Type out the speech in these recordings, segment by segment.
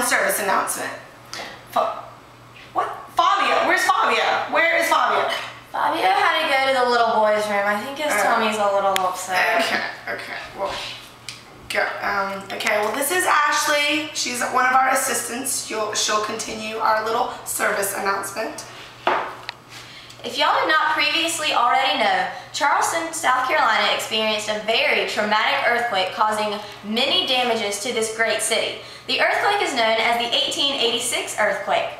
service announcement. What? Fabio? Where's Fabio? Where is Fabio? Fabio had to go to the little boy's room. I think his tummy's a little upset. Okay, well, okay, well this is Ashley. She's one of our assistants. She'll continue our little service announcement. If y'all did not previously already know, Charleston, South Carolina experienced a very traumatic earthquake causing many damages to this great city. The earthquake is known as the 1886 earthquake.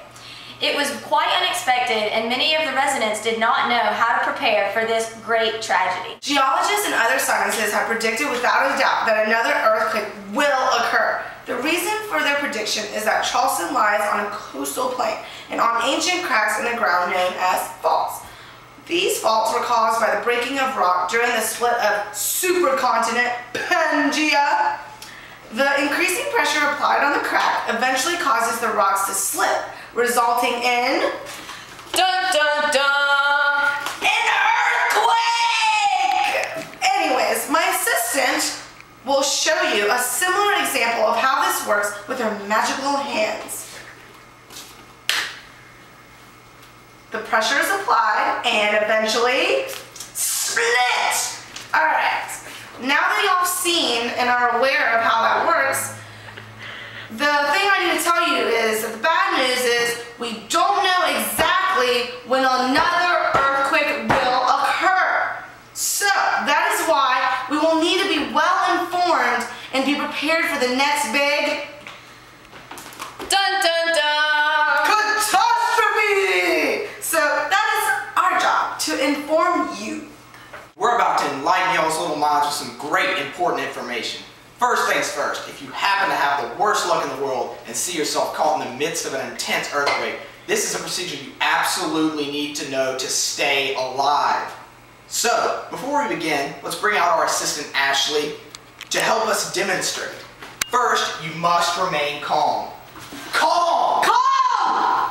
It was quite unexpected, and many of the residents did not know how to prepare for this great tragedy. Geologists and other scientists have predicted without a doubt that another earthquake will occur. The reason for their prediction is that Charleston lies on a coastal plain and on ancient cracks in the ground known as faults. These faults were caused by the breaking of rock during the split of supercontinent Pangea. The increasing pressure applied on the crack eventually causes the rocks to slip, resulting in dun dun dun, an earthquake! Anyways, my assistant will show you a similar example of how this works with her magical hands. The pressure is applied and eventually split. Alright, now that y'all have seen and are aware of how that works, the thing I need to tell you is that the bad news is we don't know exactly when another earthquake will occur. So that is why we will need to be well informed and be prepared for the next big dun dun dun catastrophe. So that is our job, to inform you. We're about to enlighten y'all's little minds with some great important information. First things first, if you happen to have the worst luck in the world and see yourself caught in the midst of an intense earthquake, this is a procedure you absolutely need to know to stay alive. So, before we begin, let's bring out our assistant Ashley to help us demonstrate. First, you must remain calm. Calm! Calm!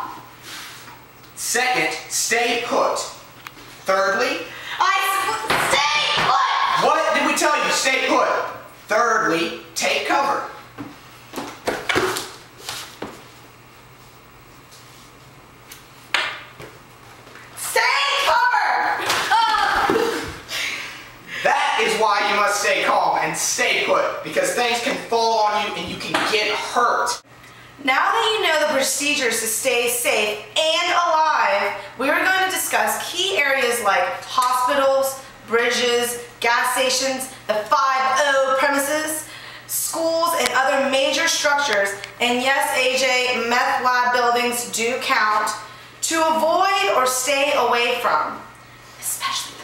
Second, stay put. Thirdly, Stay put! what did we tell you? Stay put. Thirdly, take cover. Stay cover! That is why you must stay calm and stay put, because things can fall on you and you can get hurt. Now that you know the procedures to stay safe and alive, we are going to discuss key areas like hospitals, bridges, gas stations, the 5O premises, schools, and other major structures, and yes, AJ, meth lab buildings do count, to avoid or stay away from, especially the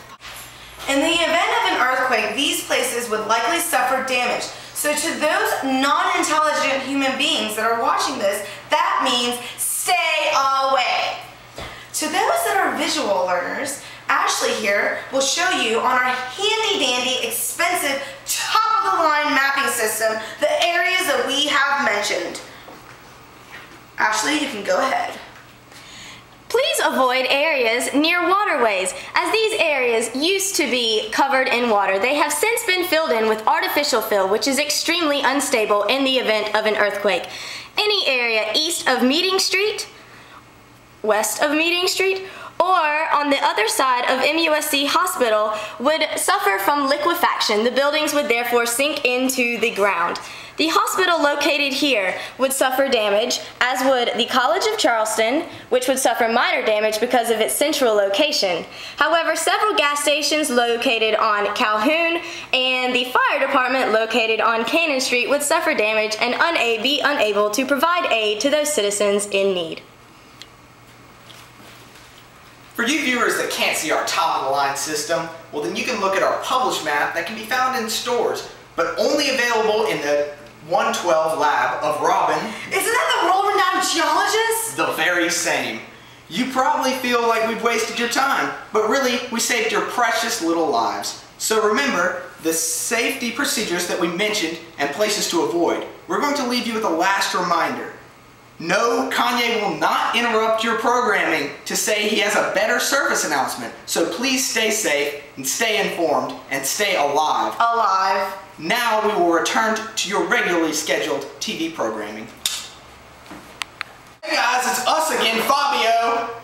in the event of an earthquake, these places would likely suffer damage. So to those non-intelligent human beings that are watching this, that means stay away. To those that are visual learners, Ashley here will show you on our handy-dandy, expensive, top-of-the-line mapping system the areas that we have mentioned. Ashley, you can go ahead. Please avoid areas near waterways, as these areas used to be covered in water. They have since been filled in with artificial fill, which is extremely unstable in the event of an earthquake. Any area east of Meeting Street, west of Meeting Street, or on the other side of MUSC Hospital would suffer from liquefaction. The buildings would therefore sink into the ground. The hospital located here would suffer damage, as would the College of Charleston, which would suffer minor damage because of its central location. However, several gas stations located on Calhoun and the fire department located on Cannon Street would suffer damage and be unable to provide aid to those citizens in need. For you viewers that can't see our top-of-the-line system, well then you can look at our published map that can be found in stores, but only available in the 112 lab of Robin. Isn't that the world-renowned geologist? The very same. You probably feel like we've wasted your time, but really we saved your precious little lives. So remember the safety procedures that we mentioned and places to avoid. We're going to leave you with a last reminder. No, Kanye will not interrupt your programming to say he has a better service announcement. So please stay safe and stay informed and stay alive. Alive. Now we will return to your regularly scheduled TV programming. Hey guys, it's us again, Fabio.